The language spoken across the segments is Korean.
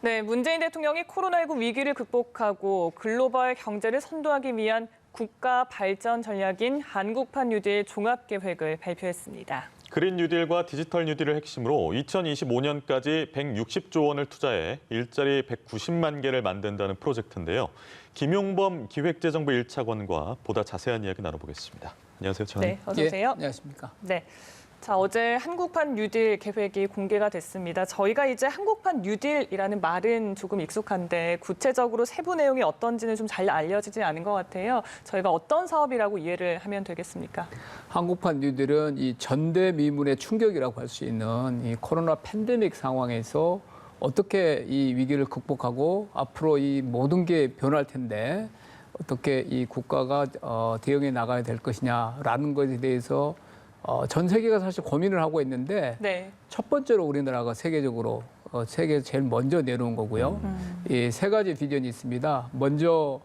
네, 문재인 대통령이 코로나19 위기를 극복하고 글로벌 경제를 선도하기 위한 국가 발전 전략인 한국판 뉴딜 종합계획을 발표했습니다. 그린 뉴딜과 디지털 뉴딜을 핵심으로 2025년까지 160조 원을 투자해 일자리 190만 개를 만든다는 프로젝트인데요. 김용범 기획재정부 1차관과 보다 자세한 이야기 나눠보겠습니다. 안녕하세요, 차관님. 네, 어서 오세요. 안녕하십니까. 네. 자, 어제 한국판 뉴딜 계획이 공개가 됐습니다. 저희가 이제 한국판 뉴딜이라는 말은 조금 익숙한데 구체적으로 세부 내용이 어떤지는 좀 잘 알려지지 않은 것 같아요. 저희가 어떤 사업이라고 이해를 하면 되겠습니까? 한국판 뉴딜은 이 전대미문의 충격이라고 할 수 있는 이 코로나 팬데믹 상황에서 어떻게 이 위기를 극복하고 앞으로 이 모든 게 변할 텐데 어떻게 이 국가가 대응해 나가야 될 것이냐라는 것에 대해서 전 세계가 사실 고민을 하고 있는데 네. 첫 번째로 우리나라가 세계적으로 세계에서 제일 먼저 내놓은 거고요. 이 세 가지 비전이 있습니다. 먼저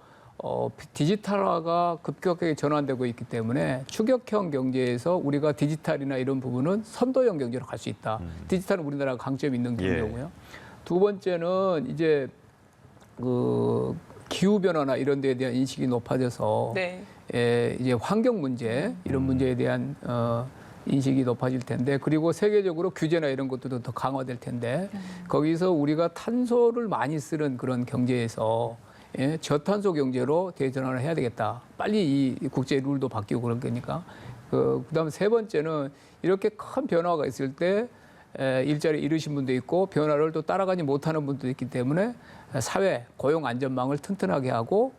디지털화가 급격하게 전환되고 있기 때문에 추격형 경제에서 우리가 디지털이나 이런 부분은 선도형 경제로 갈 수 있다. 디지털은 우리나라가 강점이 있는 경제고요. 두 번째는 이제 그 기후 변화나 이런 데에 대한 인식이 높아져서 네. 이제 환경 문제 이런 문제에 대한 인식이 높아질 텐데 그리고 세계적으로 규제나 이런 것들도 더 강화될 텐데 거기서 우리가 탄소를 많이 쓰는 그런 경제에서 저탄소 경제로 대전환을 해야 되겠다. 빨리 이 국제 룰도 바뀌고 그럴 거니까. 그다음에 세 번째는 이렇게 큰 변화가 있을 때 일자리 잃으신 분도 있고 변화를 또 따라가지 못하는 분도 있기 때문에 사회 고용 안전망을 튼튼하게 하고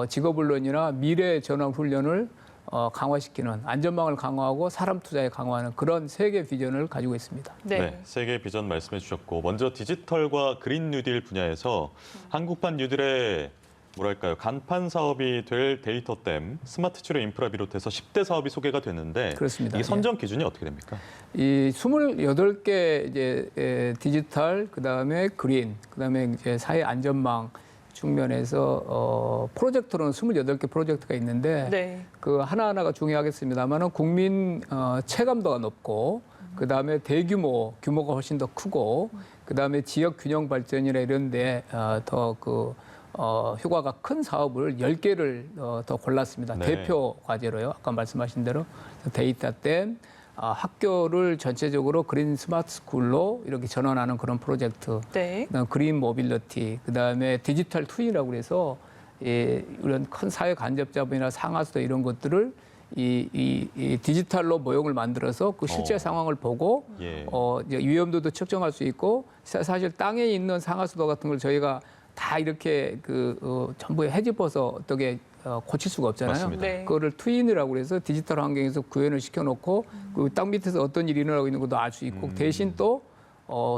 직업훈련이나 미래 전환 훈련을 강화시키는 안전망을 강화하고 사람 투자에 강화하는 그런 세계 비전을 가지고 있습니다. 네, 세계 비전 말씀해 주셨고 먼저 디지털과 그린 뉴딜 분야에서 한국판 뉴딜의 뭐랄까요 간판 사업이 될 데이터댐, 스마트 치료 인프라 비롯해서 10대 사업이 소개가 됐는데 그렇습니다. 이게 선정 기준이 어떻게 됩니까? 이 28개 이제 디지털 그다음에 그린 그다음에 이제 사회 안전망 측면에서 프로젝트로는 28개 프로젝트가 있는데 네. 그 하나하나가 중요하겠습니다만은 국민 체감도가 높고 그다음에 규모가 훨씬 더 크고 그다음에 지역 균형 발전이나 이런 데더 효과가 큰 사업을 10개를 더 골랐습니다. 네. 대표 과제로요. 아까 말씀하신 대로 데이터댐 학교를 전체적으로 그린 스마트 스쿨로 이렇게 전환하는 그런 프로젝트. 네. 그다음 그린 모빌리티, 그다음에 디지털 트윈이라고 그래서 이런 큰 사회 간접자본이나 상하수도 이런 것들을 이 디지털로 모형을 만들어서 그 실제 상황을 보고 이제 위험도도 측정할 수 있고 사실 땅에 있는 상하수도 같은 걸 저희가 다 이렇게 전부 헤집어서 어떻게 고칠 수가 없잖아요. 네. 그거를 트윈이라고 그래서 디지털 환경에서 구현을 시켜놓고 그 땅 밑에서 어떤 일이 일어나고 있는 것도 알 수 있고 대신 또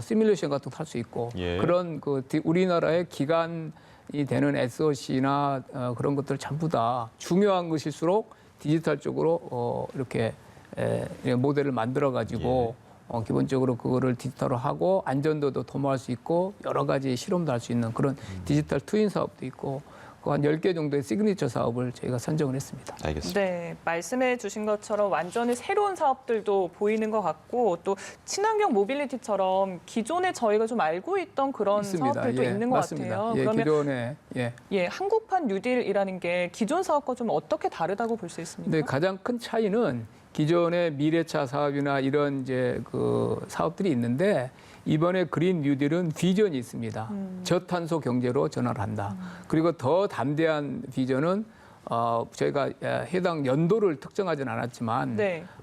시뮬레이션 같은 것도 할 수 있고 그런 우리나라의 기간이 되는 SOC나 그런 것들 전부 다 중요한 것일수록 디지털 쪽으로 이렇게 모델을 만들어 가지고 기본적으로 그거를 디지털로 하고 안전도도 도모할 수 있고 여러 가지 실험도 할 수 있는 그런 디지털 트윈 사업도 있고 한 10개 정도의 시그니처 사업을 저희가 선정을 했습니다. 알겠습니다. 네, 말씀해 주신 것처럼 완전히 새로운 사업들도 보이는 것 같고 또 친환경 모빌리티처럼 기존에 저희가 좀 알고 있던 그런 있습니다. 사업들도 있는 것 맞습니다. 같아요. 그러면 기존에 한국판 뉴딜이라는 게 기존 사업과 좀 어떻게 다르다고 볼 수 있습니까? 네, 가장 큰 차이는 기존의 미래차 사업이나 이런 이제 그 사업들이 있는데 이번에 그린 뉴딜은 비전이 있습니다. 저탄소 경제로 전환을 한다. 그리고 더 담대한 비전은 저희가 해당 연도를 특정하지는 않았지만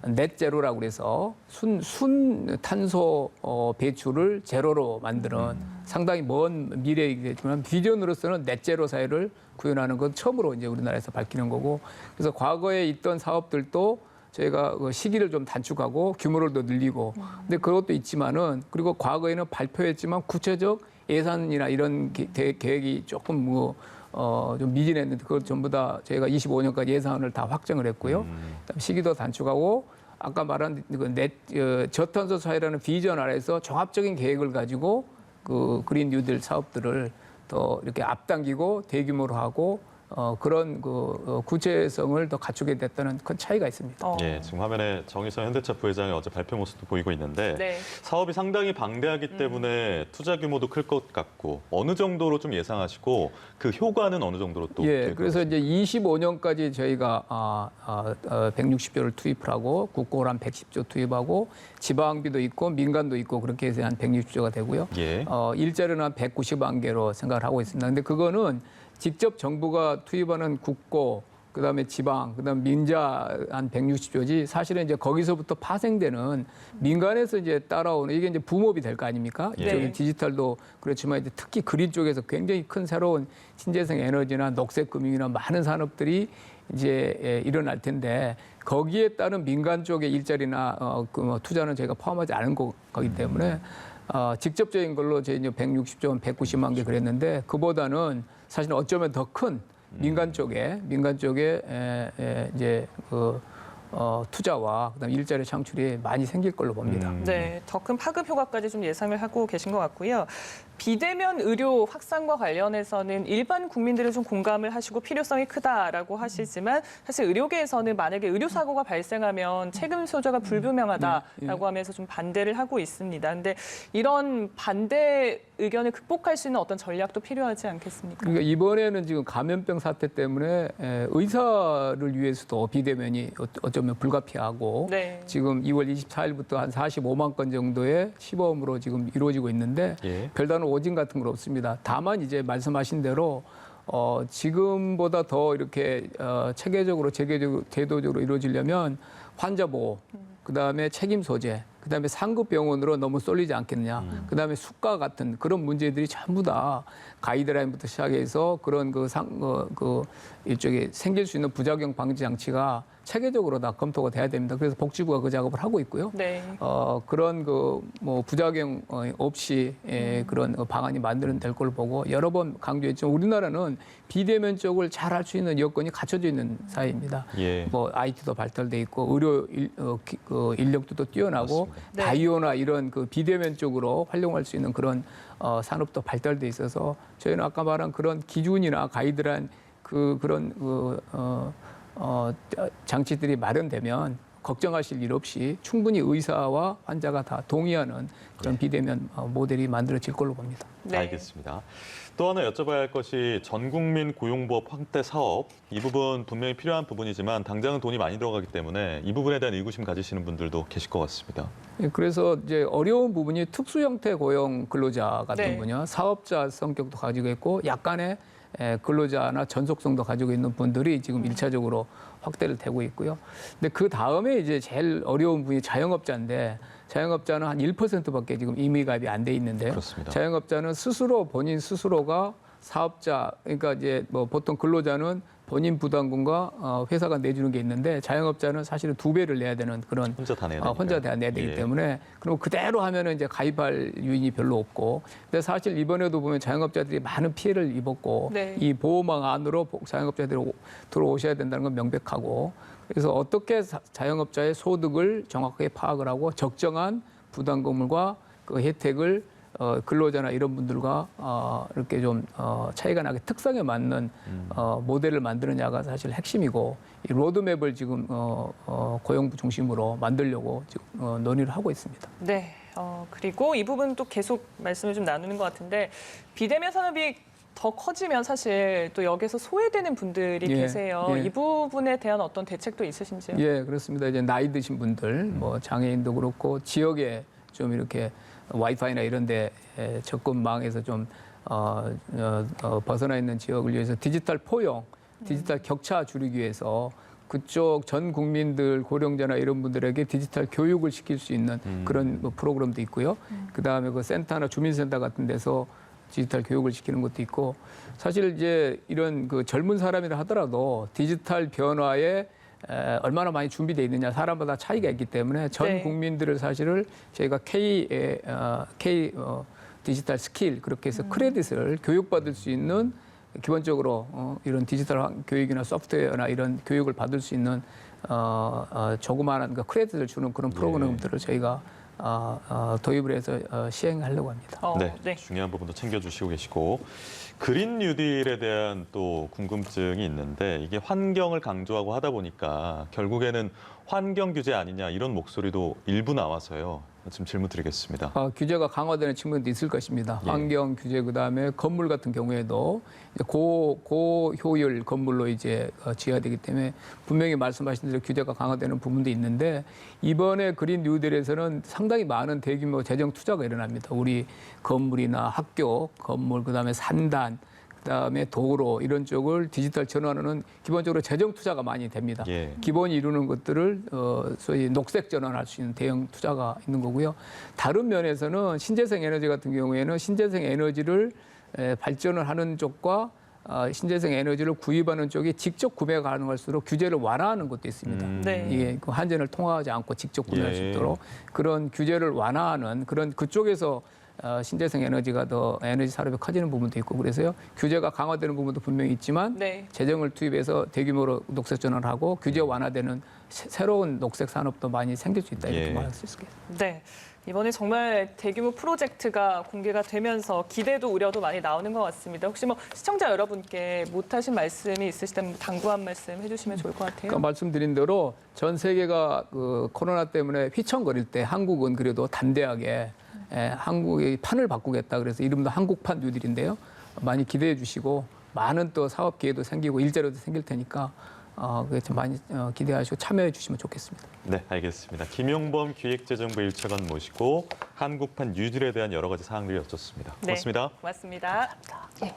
넷제로라고 그래서 순 탄소 배출을 제로로 만드는 상당히 먼 미래이겠지만 비전으로서는 넷제로 사회를 구현하는 건 처음으로 이제 우리나라에서 밝히는 거고 그래서 과거에 있던 사업들도 저희가 시기를 좀 단축하고 규모를 더 늘리고 근데 그것도 있지만은 그리고 과거에는 발표했지만 구체적 예산이나 이런 계획이 조금 좀 미진했는데 그걸 전부 다 저희가 25년까지 예산을 다 확정을 했고요. 시기도 단축하고 아까 말한 저탄소 사회라는 비전 아래에서 종합적인 계획을 가지고 그 그린 뉴딜 사업들을 더 이렇게 앞당기고 대규모로 하고 그런 구체성을 더 갖추게 됐다는 큰 차이가 있습니다. 예, 지금 화면에 정의선 현대차 부회장의 어제 발표 모습도 보이고 있는데 네. 사업이 상당히 방대하기 때문에 투자 규모도 클 것 같고 어느 정도로 좀 예상하시고 그 효과는 어느 정도로 또 그래서 이제 25년까지 저희가 160조를 투입을 하고 국고를 한 110조 투입하고 지방비도 있고 민간도 있고 그렇게 해서 한 160조가 되고요. 예. 일자리는 한 190만 개로 생각을 하고 있습니다. 근데 그거는 직접 정부가 투입하는 국고, 그다음에 지방, 그다음 민자 한 160조지 사실은 이제 거기서부터 파생되는 민간에서 이제 따라오는 이게 이제 붐업이 될 거 아닙니까? 예. 이쪽에 디지털도 그렇지만 이제 특히 그린 쪽에서 굉장히 큰 새로운 신재생 에너지나 녹색 금융이나 많은 산업들이 이제 일어날 텐데 거기에 따른 민간 쪽의 일자리나 투자는 저희가 포함하지 않은 거기 때문에 직접적인 걸로 저희 이제 160조, 190만 개 그랬는데 그보다는 사실 어쩌면 더 큰 민간 쪽에 이제 투자와 그다음 일자리 창출이 많이 생길 걸로 봅니다. 네, 더 큰 파급 효과까지 좀 예상을 하고 계신 것 같고요. 비대면 의료 확산과 관련해서는 일반 국민들은 좀 공감을 하시고 필요성이 크다라고 하시지만 사실 의료계에서는 만약에 의료 사고가 발생하면 책임 소재가 불분명하다라고 하면서 좀 반대를 하고 있습니다. 그런데 이런 반대 의견을 극복할 수 있는 어떤 전략도 필요하지 않겠습니까? 그러니까 이번에는 지금 감염병 사태 때문에 의사를 위해서도 비대면이 어쩌면 불가피하고 네. 지금 2월 24일부터 한 45만 건 정도의 시범으로 지금 이루어지고 있는데 예. 별다른 오진 같은 건 없습니다. 다만 이제 말씀하신 대로 지금보다 더 이렇게 체계적으로 제도적으로 이루어지려면 환자 보호, 그다음에 책임 소재, 그다음에 상급 병원으로 너무 쏠리지 않겠느냐. 그다음에 수가 같은 그런 문제들이 전부 다 가이드라인부터 시작해서 그런 일종의 생길 수 있는 부작용 방지 장치가 체계적으로 다 검토가 돼야 됩니다. 그래서 복지부가 그 작업을 하고 있고요. 네. 그런 부작용 없이 그런 방안이 만들어낸 될 걸 보고 여러 번 강조했지만 우리나라는 비대면 쪽을 잘 할 수 있는 여건이 갖춰져 있는 사회입니다. 예. IT도 발달돼 있고 의료 인력도 또 뛰어나고 네. 바이오나 이런 그 비대면 쪽으로 활용할 수 있는 그런 산업도 발달돼 있어서 저희는 아까 말한 그런 기준이나 가이드라인 그런 장치들이 마련되면 걱정하실 일 없이 충분히 의사와 환자가 다 동의하는 그런 비대면 모델이 만들어질 걸로 봅니다. 네. 알겠습니다. 또 하나 여쭤봐야 할 것이 전국민 고용부업 확대 사업. 이 부분 분명히 필요한 부분이지만 당장은 돈이 많이 들어가기 때문에 이 부분에 대한 의구심 가지시는 분들도 계실 것 같습니다. 그래서 이제 어려운 부분이 특수 형태 고용 근로자 같은 네. 분야, 사업자 성격도 가지고 있고 약간의 근로자나 전속성도 가지고 있는 분들이 지금 1차적으로 확대를 되고 있고요. 근데 그 다음에 이제 제일 어려운 분이 자영업자인데 자영업자는 한 1%밖에 지금 임의 가입이 안 돼 있는데요. 그렇습니다. 자영업자는 본인 스스로가 사업자, 그러니까 이제 보통 근로자는 본인 부담금과 회사가 내주는 게 있는데 자영업자는 사실은 2배를 내야 되는 그런 혼자 다 내야 되니까요. 혼자 다 내야 되기 예. 때문에 그리고 그대로 하면은 이제 가입할 유인이 별로 없고 근데 사실 이번에도 보면 자영업자들이 많은 피해를 입었고 네. 이 보호망 안으로 자영업자들이 들어오셔야 된다는 건 명백하고 그래서 어떻게 자영업자의 소득을 정확하게 파악을 하고 적정한 부담금과 그 혜택을 근로자나 이런 분들과 이렇게 좀 차이가 나게 특성에 맞는 모델을 만드느냐가 사실 핵심이고 이 로드맵을 지금 고용부 중심으로 만들려고 지금 논의를 하고 있습니다. 네. 그리고 이 부분 또 계속 말씀을 좀 나누는 것 같은데 비대면 산업이 더 커지면 사실 또 여기서 소외되는 분들이 예, 계세요. 예. 이 부분에 대한 어떤 대책도 있으신지요? 예, 그렇습니다. 이제 나이 드신 분들, 장애인도 그렇고 지역에 좀 이렇게 와이파이나 이런 데 접근망에서 좀 벗어나 있는 지역을 위해서 디지털 포용, 디지털 격차 줄이기 위해서 그쪽 전 국민들 고령자나 이런 분들에게 디지털 교육을 시킬 수 있는 그런 프로그램도 있고요. 그다음에 그 센터나 주민센터 같은 데서 디지털 교육을 시키는 것도 있고 사실 이제 이런 그 젊은 사람이라 하더라도 디지털 변화에 얼마나 많이 준비되어 있느냐 사람마다 차이가 있기 때문에 전 네. 국민들을 사실을 저희가 K 디지털 스킬 그렇게 해서 크레딧을 교육받을 수 있는 기본적으로 이런 디지털 교육이나 소프트웨어나 이런 교육을 받을 수 있는 조그마한 그 크레딧을 주는 그런 프로그램들을 저희가 도입을 해서 시행하려고 합니다. 네, 중요한 부분도 챙겨주시고 계시고 그린 뉴딜에 대한 또 궁금증이 있는데 이게 환경을 강조하고 하다 보니까 결국에는 환경 규제 아니냐 이런 목소리도 일부 나와서요. 지금 질문 드리겠습니다. 규제가 강화되는 측면도 있을 것입니다. 예. 환경 규제 그다음에 건물 같은 경우에도 이제 고효율 건물로 이제 지어되기 때문에 분명히 말씀하신 대로 규제가 강화되는 부분도 있는데 이번에 그린 뉴딜에서는 상당히 많은 대규모 재정 투자가 일어납니다. 우리 건물이나 학교 건물 그다음에 산단 그다음에 도로 이런 쪽을 디지털 전환하는 기본적으로 재정 투자가 많이 됩니다. 예. 기본이 이루는 것들을 소위 녹색 전환할 수 있는 대형 투자가 있는 거고요. 다른 면에서는 신재생 에너지 같은 경우에는 신재생 에너지를 발전을 하는 쪽과 신재생 에너지를 구입하는 쪽이 직접 구매가 가능할수록 규제를 완화하는 것도 있습니다. 네. 이게 그 한전을 통하지 않고 직접 구매할 수 예. 있도록 그런 규제를 완화하는 그런 그쪽에서 신재생 에너지가 더 에너지 산업이 커지는 부분도 있고 그래서요 규제가 강화되는 부분도 분명히 있지만 네. 재정을 투입해서 대규모로 녹색 전환을 하고 규제 완화되는 새로운 녹색 산업도 많이 생길 수 있다 이렇게 예. 말할 수 있겠습니다. 네. 이번에 정말 대규모 프로젝트가 공개가 되면서 기대도 우려도 많이 나오는 것 같습니다. 혹시 뭐 시청자 여러분께 못하신 말씀이 있으시다면 당부한 말씀 해주시면 좋을 것 같아요. 그러니까 말씀드린 대로 전 세계가 그 코로나 때문에 휘청거릴 때 한국은 그래도 담대하게 한국의 판을 바꾸겠다 그래서 이름도 한국판 뉴딜인데요. 많이 기대해 주시고 많은 또 사업 기회도 생기고 일자리도 생길 테니까 그게 좀 많이 기대하시고 참여해 주시면 좋겠습니다. 네, 알겠습니다. 김용범 기획재정부 1차관 모시고 한국판 뉴딜에 대한 여러 가지 사항들을 여쭙습니다. 고맙습니다. 고맙습니다. 네,